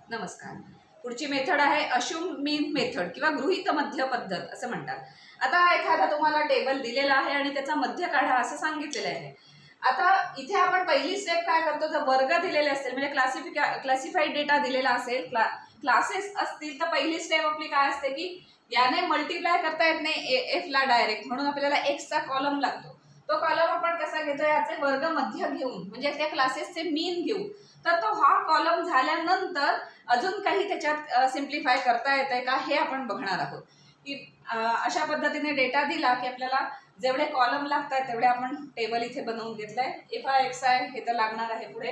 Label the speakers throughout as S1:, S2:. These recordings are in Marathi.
S1: नमस्कार. पुढची मेथड आहे अश्युम मीन मेथड किंवा गृहीत मध्य पद्धत असं म्हणतात. आता एखादा तुम्हाला टेबल दिलेला आहे आणि त्याचा मध्य काढा असं सांगितलेलं आहे. आता इथे आपण पहिली स्टेप काय करतो, जर वर्ग दिलेले असतील म्हणजे क्लासिफाईड डेटा दिलेला असेल, क्लासेस असतील, तर पहिली स्टेप आपली काय असते की याने मल्टिप्लाय करता येत नाही एफ ला डायरेक्ट, म्हणून आपल्याला एक्स चा कॉलम लागतो. तो कॉलम आपण कसा घेतो, याचे वर्ग मध्य घेऊन म्हणजे त्या क्लासेसचे मीन घेऊ. तर तो हा कॉलम झाल्यानंतर अजून काही त्याच्यात सिम्प्लिफाय करता येतंय का हे आपण बघणार आहोत. की अशा पद्धतीने डेटा दिला की आपल्याला जेवढे कॉलम लागतात तेवढे आपण टेबल इथे बनवून घेतलंय. एफ आय एक्स आय हे तर लागणार आहे पुढे.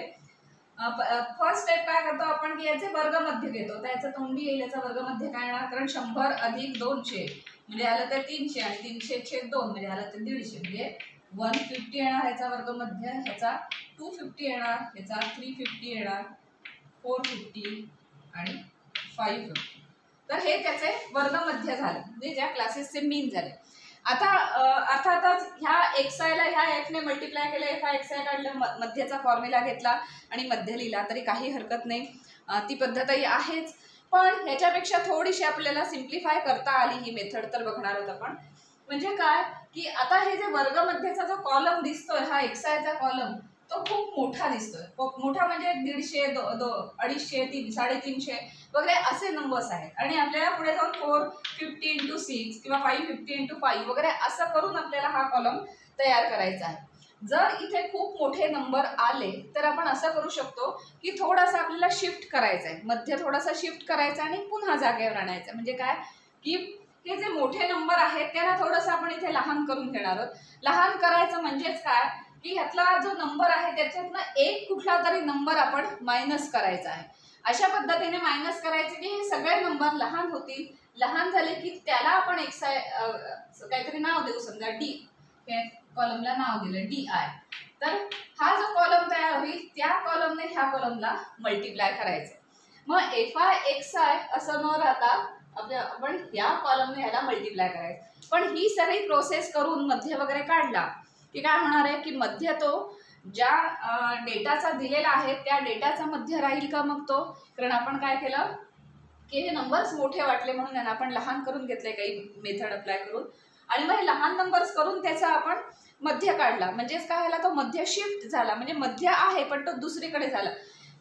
S1: फर्स्ट स्टेप काय करतो आपण की याचे वर्ग मध्य घेतो. तर याचं तोंडी येईल, याचा वर्ग मध्य काय येणार, कारण 100 अधिक 200 म्हणजे आलं तर 300 आणि 300/2 म्हणजे आलं तर 150 म्हणजे 150 येणार ह्याचा वर्ग मध्य, ह्याचा 250 येणार, ह्याचा 350 येणार, 450 आणि 550. तर हे त्याचे वर्ग मध्य झाले म्हणजे ज्या क्लासेसचे मीन झाले. आता अर्थातच ह्या एक्स आयला ह्या एफ ने मल्टिप्लाय केलं, एफ आय एक्स आय काढलं, मध्याचा फॉर्म्युला घेतला आणि मध्य लिहिला तरी काही हरकत नाही. ती पद्धतही आहेच, पण ह्याच्यापेक्षा थोडीशी आपल्याला सिम्प्लिफाय करता आली ही मेथड तर बघणार आहोत आपण. म्हणजे काय की आता हे जे वर्ग मध्याचा जो कॉलम दिसतोय, हा एक्स आयचा कॉलम, तो खूप मोठा दिसतोय. मोठा म्हणजे 150, 250, 350 वगैरे असे नंबर्स आहेत. आणि आपल्याला पुढे जाऊन 450 × 6 किंवा 550 × 5 वगैरे असं करून आपल्याला हा कॉलम तयार करायचा आहे. जर इथे खूप मोठे नंबर आले तर आपण असं करू शकतो की थोडासा आपल्याला शिफ्ट करायचं आहे, मध्य थोडासा शिफ्ट करायचा आणि पुन्हा जागेवर आणायचं. म्हणजे काय की हे जे मोठे नंबर आहेत त्यांना थोडंसं आपण इथे लहान करून घेणार आहोत. लहान करायचं म्हणजेच काय की ह्यातला जो नंबर आहे त्याच्यातनं एक कुठला तरी नंबर आपण मायनस करायचा आहे. अशा पद्धतीने मायनस करायचे की हे सगळे नंबर लहान होतील. लहान झाले की त्याला आपण एक्स आय काहीतरी नाव देऊ, समजा डी, कॉलमला नाव दिलं डी आय. तर हा जो कॉलम तयार होईल त्या कॉलमने ह्या कॉलमला मल्टिप्लाय करायचं. मग एफ आय एक्स आय असं न राहता आपण या कॉलमने ह्याला मल्टिप्लाय करायचं. पण ही सगळी प्रोसेस करून मध्य वगैरे काढला की काय होणार आहे की मध्य तो ज्या डेटाचा दिलेला आहे त्या डेटाचा मध्य राहील का मग तो, कारण आपण काय केलं की हे नंबर्स मोठे वाटले म्हणून त्यांना आपण लहान करून घेतले काही मेथड अप्लाय करून, आणि मग हे लहान नंबर्स करून त्याचा आपण मध्य काढला. म्हणजेच काय झाला, तो मध्य शिफ्ट झाला. म्हणजे मध्य आहे पण तो दुसरीकडे झाला.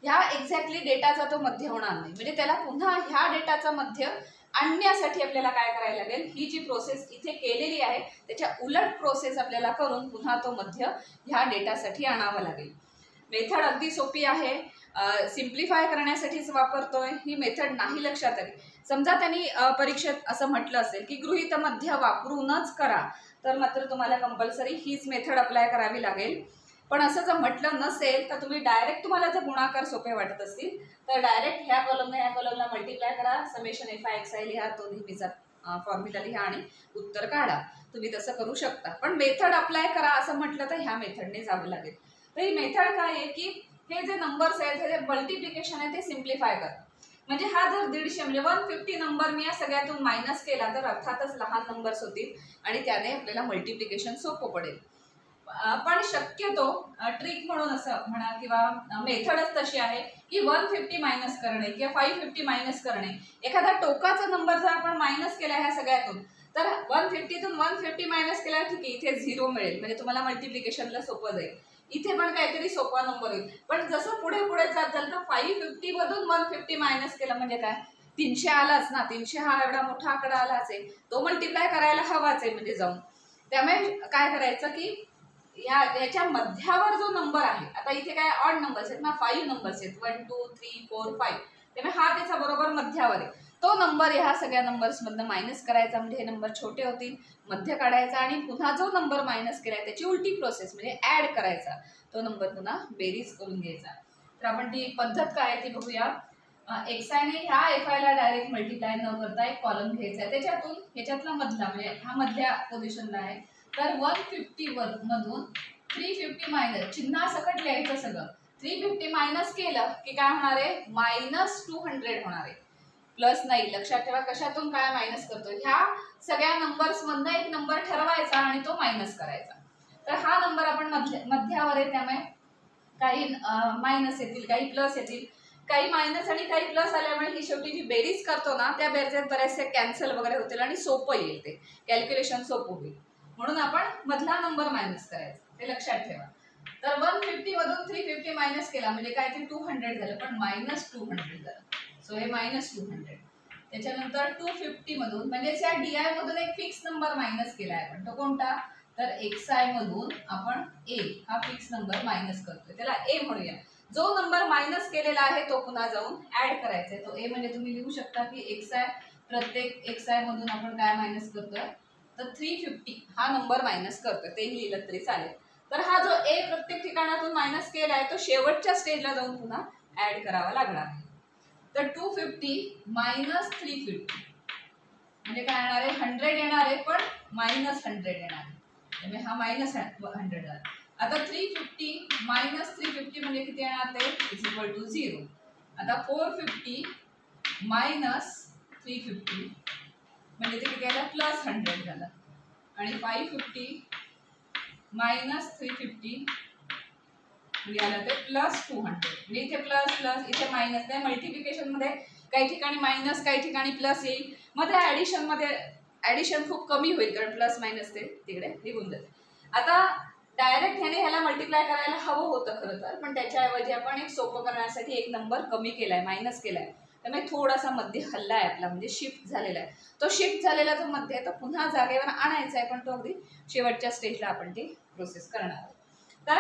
S1: ह्या एक्झॅक्टली डेटाचा तो मध्य होणार नाही. म्हणजे त्याला पुन्हा ह्या डेटाचा मध्य आणण्यासाठी आपल्याला काय करायला लागेल, ही जी प्रोसेस इथे केलेली आहे त्याच्या उलट प्रोसेस आपल्याला करून पुन्हा तो मध्य ह्या डेटासाठी आणावा लागेल. मेथड अगदी सोपी आहे, सिम्प्लिफाय करण्यासाठीच वापरतोय. ही मेथड नाही लक्षात आली, समजा त्यांनी परीक्षेत असं म्हटलं असेल की गृहीत मध्य वापरूनच करा, तर मात्र तुम्हाला कंपल्सरी हीच मेथड अप्लाय करावी लागेल. पण असं जर म्हटलं नसेल तर तुम्ही डायरेक्ट, तुम्हाला जर गुणाकार सोपे वाटत असतील तर डायरेक्ट ह्या कॉलमने ह्या कॉलमला मल्टिप्लाय करा, summation F I X I लिहा, तो नेहमीचा फॉर्म्युला लिहा आणि उत्तर काढा. तुम्ही तसं करू शकता. पण मेथड अप्लाय करा असं म्हटलं तर ह्या मेथडने जावं लागेल. तर ही मेथड काय आहे की हे जे नंबर्स आहेत, हे जे मल्टिप्लिकेशन आहे ते सिम्प्लिफाय करा. म्हणजे हा जर 150 म्हणजे 150 नंबर मी या सगळ्यातून मायनस केला तर अर्थातच लहान नंबर्स होतील आणि त्याने आपल्याला मल्टिप्लिकेशन सोपं पडेल. पण शक्यतो ट्रिक म्हणून असं म्हणा किंवा मेथडच तशी आहे की 150 मायनस करणे किंवा 550 मायनस करणे. एखादा टोकाचा नंबर जर आपण मायनस केला ह्या सगळ्यातून तर 150तून 150 मायनस केला, ठीक आहे, इथे 0 मिळेल म्हणजे तुम्हाला मल्टिप्लिकेशनला सोपं जाईल. इथे पण काहीतरी सोपा नंबर होईल. पण जसं पुढे पुढे जात जाल तर 550 मधून 150 मायनस केलं म्हणजे काय, 300 आलाच ना. 300 हा एवढा मोठा आकडा आलाच आहे, तो मल्टिप्लाय करायला हवाच आहे म्हणजे जाऊन. त्यामुळे काय करायचं की याच्या मध्यावर जो नंबर आहे, आता इथे काय ऑड नंबर्स आहेत ना, 5 नंबर्स आहेत, 1 2 3 4 5, त्यामुळे हा त्याचा बरोबर मध्यावर आहे. तो नंबर ह्या सगळ्या नंबर्समधनं मायनस करायचा म्हणजे हे नंबर छोटे होतील, मध्य काढायचा आणि पुन्हा जो नंबर मायनस केलाय त्याची उलटी प्रोसेस म्हणजे ॲड करायचा, तो नंबर पुन्हा बेरीज करून घ्यायचा. तर आपण ती पद्धत काय आहे ती बघूया. एक्स आयने ह्या एफ आयला डायरेक्ट मल्टिप्लाय न करता एक कॉलम घ्यायचा आहे, त्याच्यातून ह्याच्यातला मधला म्हणजे हा मधल्या पोझिशनला आहे. तर 150 मधून 350 मायनस, चिन्हा सकट लिहायचं सगळं. 350 मायनस केलं की काय होणार आहे, -200 होणार आहे. प्लस नाही, लक्षात ठेवा कशातून काय मायनस करतोय. ह्या सगळ्या नंबर्स मधनं एक नंबर ठरवायचा आणि तो मायनस करायचा. तर हा नंबर आपण मध्यावर आहे त्यामुळे काही मायनस येतील काही प्लस येतील. काही मायनस आणि काही प्लस आल्यामुळे ही शेवटी जी बेरीज करतो ना त्या बेरजेत बरेचसे कॅन्सल वगैरे होतील आणि सोपं येईल, ते कॅल्क्युलेशन सोपं होईल. म्हणून आपण मधला नंबर मायनस करायचा, ते लक्षात ठेवा. तर 150 मधून 350 मायनस केला म्हणजे काय ते 200 झालं, पण -200 झालं. सो हे -200. त्याच्यानंतर 250 मधून म्हणजे या DI मधून एक फिक्स नंबर मायनस केला आहे आपण, तो कोणता, तर XI मधून आपण A हा फिक्स नंबर मायनस करतोय, त्याला A म्हणूया. जो नंबर मायनस केलेला आहे तो पुन्हा जाऊन ऍड करायचा आहे, तो A म्हणजे तुम्ही लिहू शकता की XI, प्रत्येक XI मधून आपण काय मायनस करतोय, तर 350 हा नंबर मायनस करतोय, तेही लिहिलं तरी चालेल. तर हा जो A प्रत्येक ठिकाणातून मायनस केला आहे तो शेवटच्या स्टेजला जाऊन पुन्हा ऍड करावा लागणार आहे. तर 250 मायनस 350 म्हणजे काय येणार आहे, 100 येणार आहे, पण -100 येणार आहे, त्यामुळे हा -100 झाला. आता 350 मायनस 350 म्हणजे किती येणार, ते इज इक्वल टू 0. आता 450 मायनस 350 म्हणजे ते किती आलं, +100 झालं. आणि 550 मायनस 350 म्हणजे आलं ते +200. म्हणजे इथे प्लस प्लस इथे मायनस, त्या मल्टिप्लिकेशन मध्ये काही ठिकाणी मायनस काही ठिकाणी प्लस येईल, मग त्या ऍडिशन मध्ये ऍडिशन खूप कमी होईल, कारण प्लस मायनस ते तिकडे निघून जाते. आता डायरेक्ट ह्याला मल्टिप्लाय करायला हवं होतं खरं तर, पण त्याच्याऐवजी आपण एक सोपं करण्यासाठी एक नंबर कमी केलाय, मायनस केलाय, त्यामुळे थोडासा मध्ये हल्ला आहे आपला, म्हणजे शिफ्ट झालेला आहे. तो शिफ्ट झालेला जो मध्ये आहे तो पुन्हा जागेवर आणायचा आहे, पण तो अगदी शेवटच्या स्टेजला आपण ती प्रोसेस करणार आहोत. तर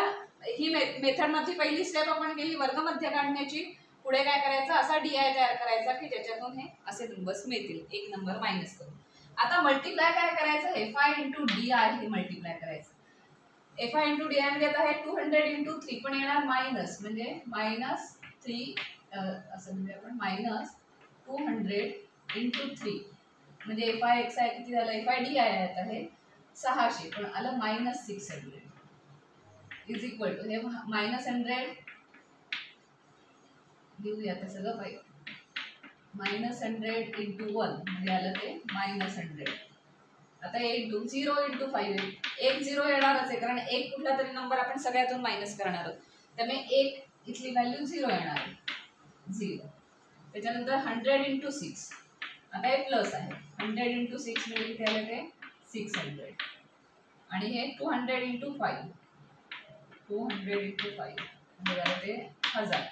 S1: ही मेथड मध्ये पहिली स्टेप आपण केली वर्गमध्य काढण्याची. पुढे काय करायचं, असा DI तयार करायचा की ज्याच्यातून हे असे नंबर्स मिळतील, एक नंबर मायनस करून. आता मल्टिप्लाय काय करायचं, FI इंटू DI हे मल्टिप्लाय करायचं. FI इंटू DI म्हणजे आता हे 200 इंटू 3 पण येणार मायनस, म्हणजे -3 असं म्हणजे आपण -200 इंटू 3 म्हणजे FI XI किती झालं, FI DI आहे आता हे 600, पण आलं -600 इज इक्वल टू हे -100 लिहूया आता सगळं पाहिजे, -100 इंटू 1 म्हणजे आलं ते -100. आता 0 इंटू 5 एक 0 येणारच आहे, कारण एक कुठला तरी नंबर आपण सगळ्यातून मायनस करणार आहोत, त्यामुळे एक इथली व्हॅल्यू 0 येणार आहे, 0. त्याच्यानंतर 100 इंटू 6 आता हे प्लस आहे, 100 इंटू 6 म्हणजे किती आलं ते 600. आणि हे 200 इंटू 5 200 इंटू 5 म्हणजे झालं ते 1000.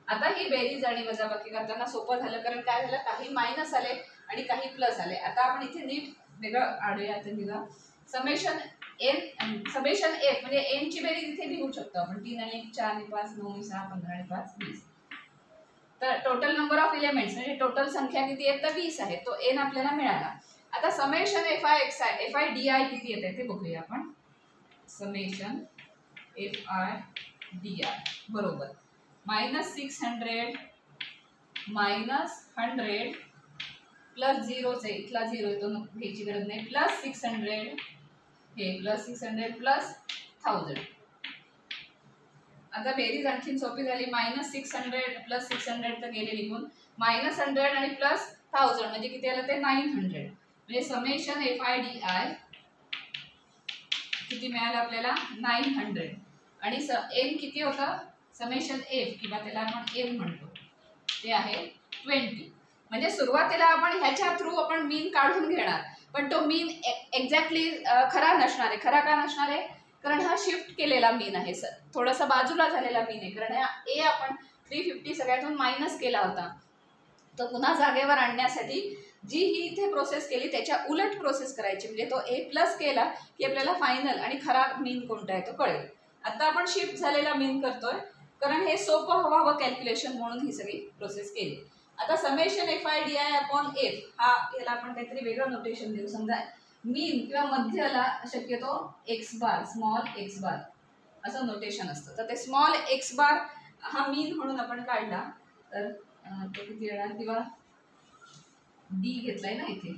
S1: आता ही बेरीज आणि वजाबाकी करताना सोपं झालं, कारण काय झालं, काही मायनस आले आणि काही प्लस आले. आता आपण इथे नीट वेगळं आडूया, तर निघा समेशन एफ म्हणजे एन ची बेरीज इथे लिहू शकतो आपण, 3 आणि 1 4 आणि 5 9 6 15 आणि 5 20. तर टोटल नंबर ऑफ एलिमेंट्स म्हणजे टोटल संख्या किती आहे, तर 20 आहे, तो एन आपल्याला मिळाला. आता समेशन FI DI किती येते ते बघूया आपण. समेशन FI DI बरोबर -600 -100 प्लस 0 चे इथला 0 येतो, घ्यायची गरज नाही, +600 हे +600 प्लस 1000. आता बेरीज आणखी सोपी झाली, -600 प्लस 600 तर गेले निघून, -100 आणि प्लस 1000 म्हणजे किती आलं ते 900. म्हणजे समेशन FI DI किती मिळालं आपल्याला 900. आणि एन किती होतं, समेशन एफ किंवा त्याला आपण एन म्हणतो ते आहे 20. म्हणजे सुरुवातीला आपण ह्याच्या थ्रू आपण मीन काढून घेणार, पण तो मीन एक्झॅक्टली खरा नसणार आहे. खरा का नसणार आहे, कारण हा शिफ्ट केलेला मीन आहे, थोडासा बाजूला झालेला मीन आहे, कारण हा ए आपण 350 सगळ्यातून मायनस केला होता, तो पुन्हा जागेवर आणण्यासाठी जी ही इथे प्रोसेस केली त्याच्या उलट प्रोसेस करायची, म्हणजे तो ए प्लस केला की आपल्याला फायनल आणि खरा मीन कोणता आहे तो कळेल. आता आपण शिफ्ट झालेला मीन करतोय, कारण हे सोपं व्हावं कॅल्क्युलेशन म्हणून ही सगळी प्रोसेस केली. आता summation FI DI upon F हा याला आपण काहीतरी वेगळं नोटेशन देऊ. समजा मीन किंवा मध्यला शक्यतो एक्स बार, स्मॉल एक्स बार असं नोटेशन असतं, तर ते स्मॉल एक्स बार हा मीन म्हणून आपण काढला तर तो किती येणार, किंवा डी घेतलाय ना इथे,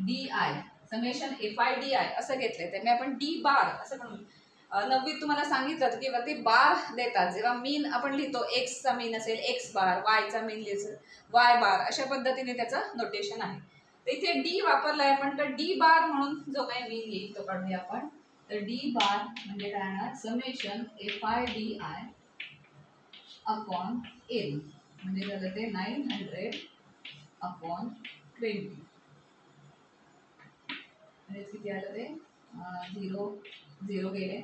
S1: DI समेशन FI DI असं घेतलंय, त्यामुळे आपण डी बार असं म्हणू. 9वीत तुम्हाला सांगितलं की वरती बार देतात, जेव्हा मीन आपण लिहितो एक्सचा मीन असेल एक्स बार, वायचा मीन लिहायचं वाय बार, अशा पद्धतीने त्याचं नोटेशन आहे. तर इथे डी वापरलाय आपण, तर डी बार म्हणून जो काही मीन येईल तो काढूया आपण. तर डी बार म्हणजे काय येणार, summation FI DI upon N म्हणजे झालं ते 900/20 म्हणजे किती आलं ते 0 गेले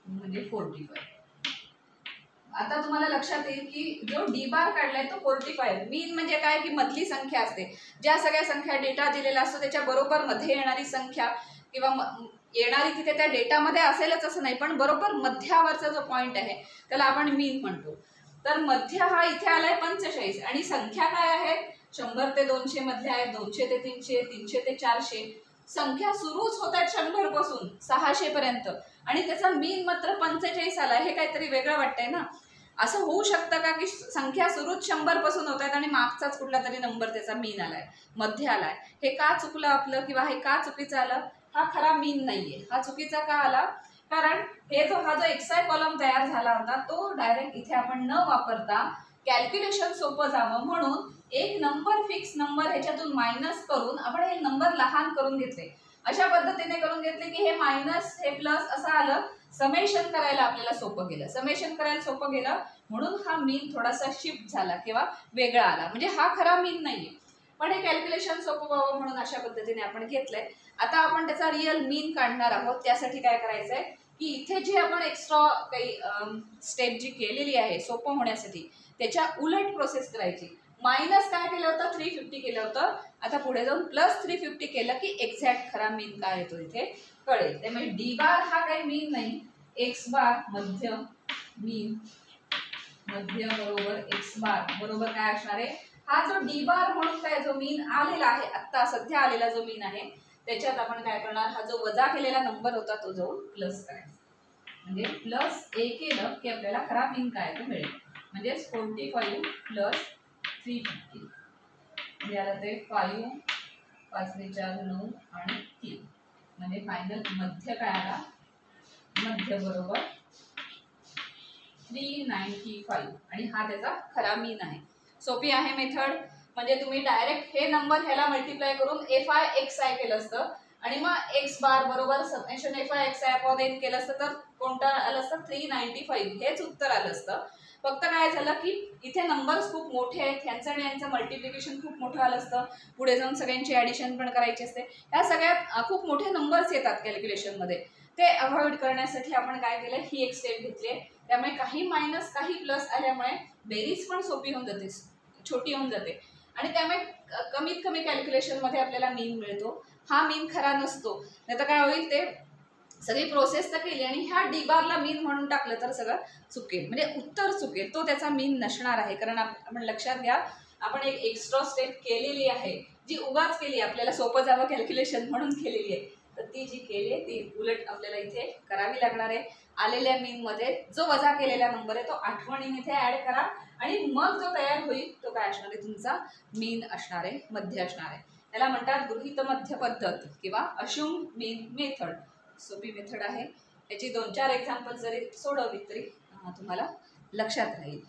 S1: म्हणजे 45. आता तुम्हाला लक्षात येईल की जो डी बार काढलाय तो 45. मीन म्हणजे काय की मधली संख्या असते. ज्या सगळ्या संख्या डेटा दिलेला असतो त्याच्या बरोबर मध्ये येणारी संख्या किंवा येणारी तिथे त्या डेटामध्ये असेलच असं नाही, पण बरोबर मध्यावरचा जो पॉइंट आहे त्याला आपण मीन म्हणतो. तर मध्य हा इथे आलाय 45 आणि संख्या काय आहेत 100 ते 200 मधल्या आहेत, 200 ते 300, 300 ते 400. संख्या सुरूच होत आहेत 100 पासून 600 पर्यंत आणि त्याचा मीन मात्र 45 आला. हे काहीतरी वेगळं वाटतंय ना. असं होऊ शकतं का की संख्या सुरूच 100 पासून होत आहेत आणि मागचाच कुठला तरी नंबर त्याचा मीन आलाय, मध्य आलाय. हे का चुकलं आपलं किंवा हे का चुकीचं आलं? हा खरा मीन नाहीये. हा चुकीचा का आला? कारण हा जो एक्सआय कॉलम तयार झाला होता तो डायरेक्ट इथे आपण न वापरता कॅल्क्युलेशन सोपं जावं म्हणून एक नंबर फिक्स नंबर ह्याच्यातून मायनस करून आपण हे नंबर लहान करून घेतले. अशा पद्धतीने करून घेतले की हे मायनस हे प्लस असं आलं. समेशन करायला आपल्याला सोपं गेलं. समेशन करायला सोपं गेलं म्हणून हा मीन थोडासा शिफ्ट झाला किंवा वेगळा आला. म्हणजे हा खरा मीन नाहीये, पण हे कॅल्क्युलेशन सोपं व्हावं म्हणून अशा पद्धतीने आपण घेतलंय. आता आपण त्याचा रिअल मीन काढणार आहोत. त्यासाठी काय करायचंय की इथे जी आपण एक्स्ट्रा काही स्टेप जी केलेली आहे सोपं होण्यासाठी त्याच्या उलट प्रोसेस करायची. मायनस काय केलं होतं 350 केलं होतं. आता पुढे जाऊन प्लस 350 केलं की एक्झॅक्ट खरा मीन काय येतो इथे कळेल. त्यामुळे डी बार हा काही मीन नाही. एक्स बार मध्य मीन मध्य बरोबर एक्स बार बरोबर काय असणार आहे. हा जो डी बार म्हणून काय जो मीन आलेला आहे आत्ता सध्या आलेला जो मीन आहे त्याच्यात आपण काय करणार हा जो वजा केलेला नंबर होता तो जाऊन प्लस करायचा. म्हणजे प्लस ए केलं की आपल्याला खरा मीन काय तो मिळेल. म्हणजे 45 प्लस 350 म्हणजे आलं ते 5 5 4 9 आणि 3 म्हणजे फायनल मध्य काय आला. मध्य बरोबर 395 आणि हा त्याचा खरा मीन आहे. सोपी आहे मेथड. म्हणजे तुम्ही डायरेक्ट हे नंबर ह्याला मल्टिप्लाय करून FI केलं असतं आणि मग एक्स बार बरोबर समेशन FI केलं असतं तर कोणतं आलं असतं 395 हेच उत्तर आलं असतं. फक्त काय झालं की इथे नंबर्स खूप मोठे आहेत, ह्यांचं आणि यांचं मल्टिप्लिकेशन खूप मोठं आलं असतं. पुढे जाऊन सगळ्यांची ॲडिशन पण करायची असते. ह्या सगळ्यात खूप मोठे नंबर्स येतात कॅल्क्युलेशनमध्ये. ते अवॉइड करण्यासाठी आपण काय केलं ही एक स्टेप घेतली आहे. त्यामुळे काही मायनस काही प्लस आल्यामुळे बेरीज पण सोपी होऊन जाते, छोटी होऊन जाते आणि त्यामुळे कमीत कमी कॅल्क्युलेशनमध्ये आपल्याला मीन मिळतो. हा मीन खरा नसतो. नाही तर काय होईल ते सगळी प्रोसेस तर केली आणि ह्या डी बारला मीन म्हणून टाकलं तर सगळं चुकेल. म्हणजे उत्तर चुकेल. तो त्याचा मीन नसणार आहे. कारण आपण लक्षात घ्या आपण एक एक्स्ट्रा स्टेप केलेली आहे जी उगाच केली आपल्याला सोपं जावं कॅल्क्युलेशन म्हणून केलेली आहे. तर ती जी केली आहे ती उलट आपल्याला इथे करावी लागणार आहे. आलेल्या मीनमध्ये जो वजा केलेला नंबर आहे तो आठवणीने इथे ॲड करा आणि मग जो तयार होईल तो काय असणार आहे तुमचा मीन असणार आहे, मध्य असणार आहे. त्याला म्हणतात गृहीत मध्य पद्धत किंवा अश्युम मीन मेथड. सोपी मेथड आहे. याची 2-4 एक्झाम्पल जरी सोडवली तरी तुम्हाला लक्षात राहील.